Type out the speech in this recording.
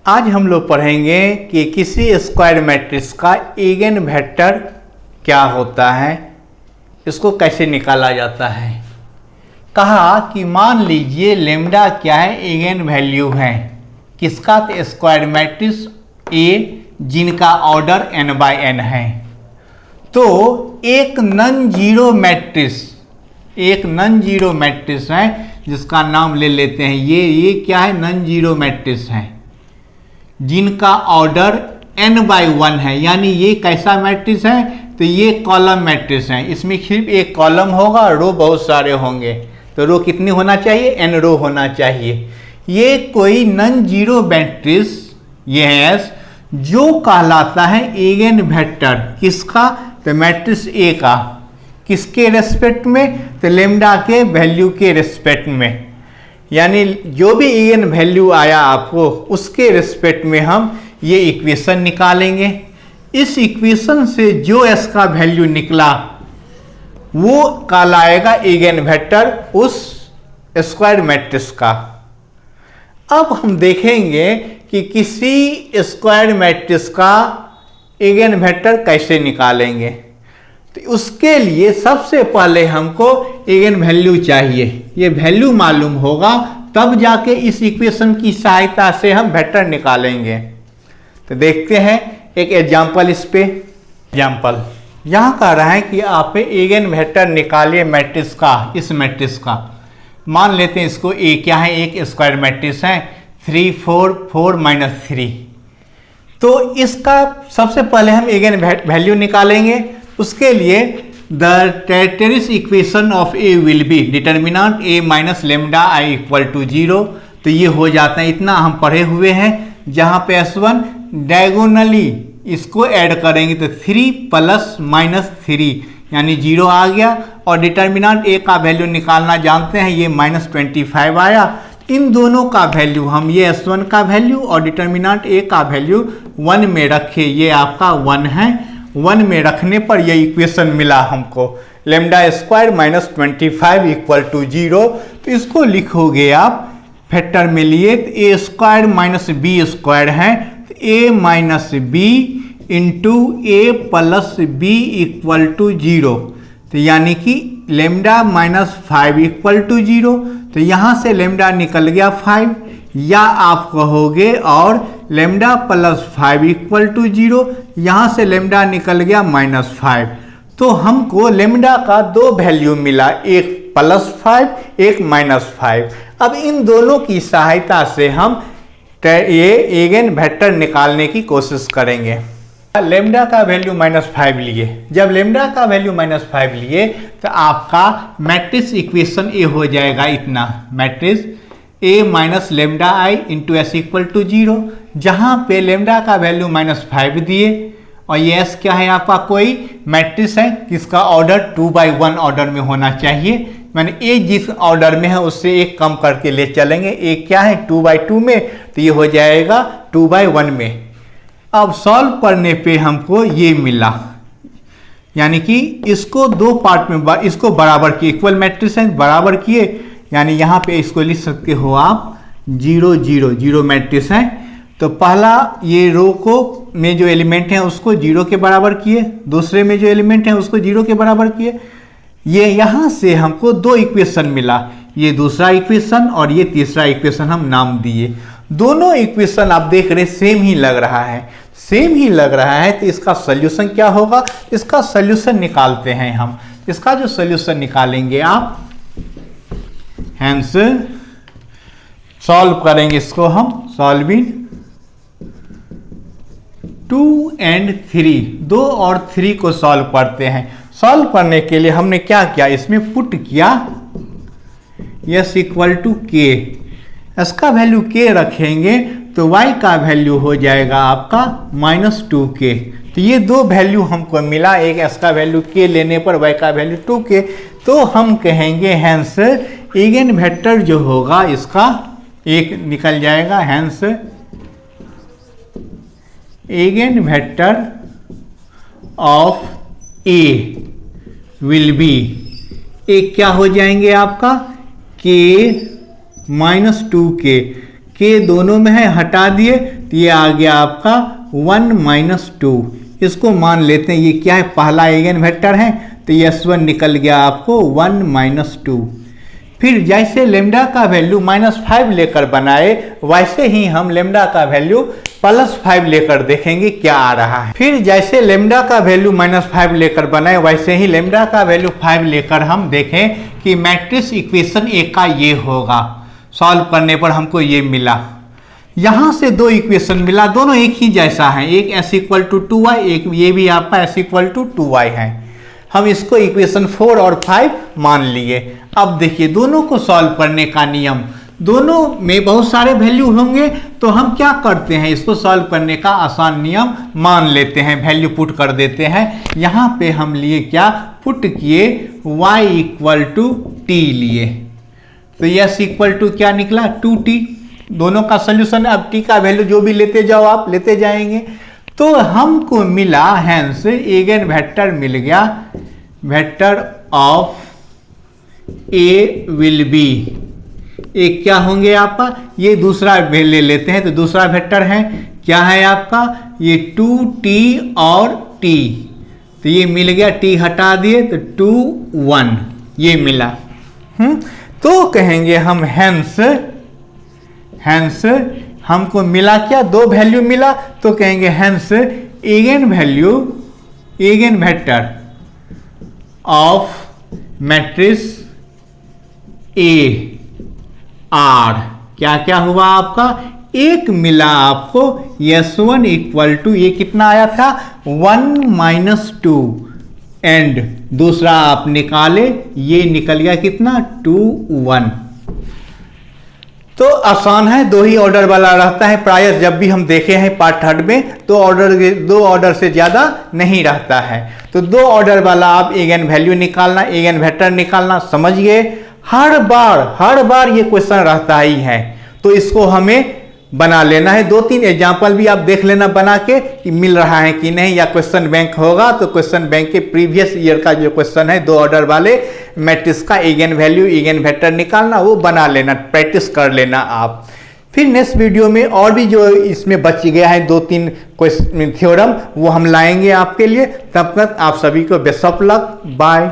आज हम लोग पढ़ेंगे कि किसी स्क्वायर मैट्रिक्स का इगन वेक्टर क्या होता है, इसको कैसे निकाला जाता है। कहा कि मान लीजिए लेम्डा क्या है, इगन वैल्यू है किसका, तो स्क्वायर मैट्रिक्स ए जिनका ऑर्डर n/n है। तो एक नॉन जीरो मैट्रिक्स है जिसका नाम ले लेते हैं, ये क्या है, नॉन जीरो मैट्रिक्स है जिनका ऑर्डर n/1 है। यानी ये कैसा मैट्रिक्स है, तो ये कॉलम मैट्रिक्स है। इसमें सिर्फ एक कॉलम होगा, रो बहुत सारे होंगे। तो रो कितनी होना चाहिए, n रो होना चाहिए। ये कोई नॉन जीरो मैट्रिक्स ये है जो कहलाता है इगन वेक्टर किसका, तो मैट्रिक्स ए का। किसके रेस्पेक्ट में, तो लेम्डा के वैल्यू के रेस्पेक्ट में। यानी जो भी इगन वैल्यू आया आपको उसके रेस्पेक्ट में हम ये इक्वेशन निकालेंगे। इस इक्वेशन से जो s का वैल्यू निकला वो कहलाएगा इगन वेक्टर उस स्क्वायर मैट्रिक्स का। अब हम देखेंगे कि किसी स्क्वायर मैट्रिक्स का इगन वेक्टर कैसे निकालेंगे। तो उसके लिए सबसे पहले हमको इगन वैल्यू चाहिए। ये वैल्यू मालूम होगा तब जाके इस इक्वेशन की सहायता से हम वेक्टर निकालेंगे। तो देखते हैं एक एग्जांपल इस पे। एग्जांपल यहाँ कह रहा है कि आप इगन वेक्टर निकालिए मैट्रिक्स का, इस मैट्रिक्स का। मान लेते हैं इसको ए क्या है, एक स्क्वायर मैट्रिक्स है 3 4 4 -3। तो इसका सबसे पहले हम इगन वैल्यू निकालेंगे। उसके लिए the characteristic equation of A will be determinant A minus lambda I equal to 0। तो ये हो जाता है, इतना हम पढ़े हुए हैं। जहाँ पे S1 डायगोनली इसको ऐड करेंगे तो 3 + -3 यानी 0 आ गया। और डिटर्मिनेंट ए का वैल्यू निकालना जानते हैं, ये -25 आया। इन दोनों का वैल्यू हम ये S1 का वैल्यू और डिटर्मिनेंट ए का वैल्यू 1 में रखे। ये आपका 1 है। 1 में रखने पर ये इक्वेशन मिला हमको, लेम्डा स्क्वायर -25 इक्वल टू 0। तो इसको लिखोगे आप फैक्टर में लिए, तो A square minus B square है, तो A minus B into A plus B equal to 0। तो यानी कि लेम्डा -5 इक्वल टू 0। तो यहाँ से लेम्डा निकल गया 5, या आप कहोगे और लेम्डा +5 इक्वल टू 0, यहाँ से लेम्डा निकल गया -5। तो हमको लेम्डा का दो वैल्यू मिला, एक +5 एक -5। अब इन दोनों की सहायता से हम ये इगन वेक्टर निकालने की कोशिश करेंगे। लेम्डा का वैल्यू -5 लिए, जब लेम्डा का वैल्यू -5 लिए तो आपका मैट्रिक्स इक्वेशन ये हो जाएगा इतना, matrix A minus lambda I into S equal to 0। जहाँ पे लेम्डा का वैल्यू -5 दिए और ये एस क्या है आपका, कोई मैट्रिक्स है किसका ऑर्डर 2/1 ऑर्डर में होना चाहिए। मैंने ए जिस ऑर्डर में है उससे एक कम करके ले चलेंगे। ए क्या है 2/2 में, तो ये हो जाएगा 2/1 में। अब सॉल्व करने पे हमको ये मिला, यानी कि इसको दो पार्ट में इसको बराबर किए, इक्वल मैट्रिक्स है बराबर किए। यानी यहाँ पे इसको लिख सकते हो आप 0 0 0 मैट्रिक्स है। तो पहला ये रो को में जो एलिमेंट है उसको 0 के बराबर किए, दूसरे में जो एलिमेंट है उसको 0 के बराबर किए। ये यहाँ से हमको दो इक्वेशन मिला, ये दूसरा इक्वेशन और ये तीसरा इक्वेशन हम नाम दिए। दोनों इक्वेशन आप देख रहे सेम ही लग रहा है, सेम ही लग रहा है। तो इसका सोल्यूशन क्या होगा, इसका सोल्यूशन निकालते हैं हम। इसका जो सोल्यूशन निकालेंगे आप, हैंस सॉल्व करेंगे इसको हम, सॉल्विंग 2 और 3, 2 और 3 को सॉल्व करते हैं। सॉल्व करने के लिए हमने क्या किया, इसमें पुट किया s इक्वल टू के। इसका वैल्यू k रखेंगे तो y का वैल्यू हो जाएगा आपका -2k। तो ये दो वैल्यू हमको मिला, एक s का वैल्यू k लेने पर y का वैल्यू 2k। तो हम कहेंगे हैंस इगन वेक्टर जो होगा इसका एक निकल जाएगा, hence eigen vector of a will be, एक क्या हो जाएंगे आपका k -2k। के दोनों में है, हटा दिए तो ये आ गया आपका 1 - 2। इसको मान लेते हैं ये क्या है, पहला इगन वेक्टर है, तो S1 निकल गया आपको 1 - 2। फिर जैसे लेमडा का वैल्यू -5 लेकर बनाए, वैसे ही हम लेमडा का वैल्यू +5 लेकर देखेंगे क्या आ रहा है। फिर जैसे लेमडा का वैल्यू -5 लेकर बनाए, वैसे ही लेमडा का वैल्यू 5 लेकर हम देखें कि मैट्रिक्स इक्वेशन ए का ये होगा। सॉल्व करने पर हमको ये मिला। यहाँ से दो इक्वेशन मिला, दोनों एक ही जैसा है, एक S = 2y, एक ये भी आपका S = 2y है। हम इसको इक्वेशन 4 और 5 मान लिए। अब देखिए दोनों को सॉल्व करने का नियम, दोनों में बहुत सारे वैल्यू होंगे, तो हम क्या करते हैं, इसको सॉल्व करने का आसान नियम मान लेते हैं, वैल्यू पुट कर देते हैं। यहाँ पे हम लिए क्या, पुट किए y = t लिए, तो S = क्या निकला 2t। दोनों का सोल्यूशन, अब t का वैल्यू जो भी लेते जाओ आप लेते जाएंगे, तो हमको मिला हेंस इगन वेक्टर मिल गया, vector of A will be, एक क्या होंगे आपका, ये दूसरा ले लेते हैं, तो दूसरा वेक्टर है क्या है आपका, ये 2t और t, तो ये मिल गया, t हटा दिए तो 2 1 ये मिला। तो कहेंगे हम हेंस हमको मिला क्या, दो वैल्यू मिला, तो कहेंगे hence eigen vector of matrix A R क्या क्या हुआ आपका, एक मिला आपको S1 = ये कितना आया था 1 - 2, एंड दूसरा आप निकाले, ये निकल गया कितना 2 1। तो आसान है, दो ही ऑर्डर वाला रहता है प्रायः, जब भी हम देखे हैं पार्ट 3 में, तो दो ऑर्डर से ज़्यादा नहीं रहता है। तो दो ऑर्डर वाला आप इगन वैल्यू निकालना, इगन वेक्टर निकालना, समझ गए। हर बार ये क्वेश्चन रहता ही है, तो इसको हमें बना लेना है। 2-3 एग्जाम्पल भी आप देख लेना बना के कि मिल रहा है कि नहीं, या क्वेश्चन बैंक होगा तो क्वेश्चन बैंक के प्रीवियस ईयर का जो क्वेश्चन है, दो ऑर्डर वाले मैट्रिक्स का इगन वैल्यू इगन वेक्टर निकालना, वो बना लेना, प्रैक्टिस कर लेना आप। फिर नेक्स्ट वीडियो में और भी जो इसमें बच गया है 2-3 क्वेश्चन थ्योरम, वो हम लाएंगे आपके लिए। तब तक आप सभी को बेस्ट ऑफ लक, बाय।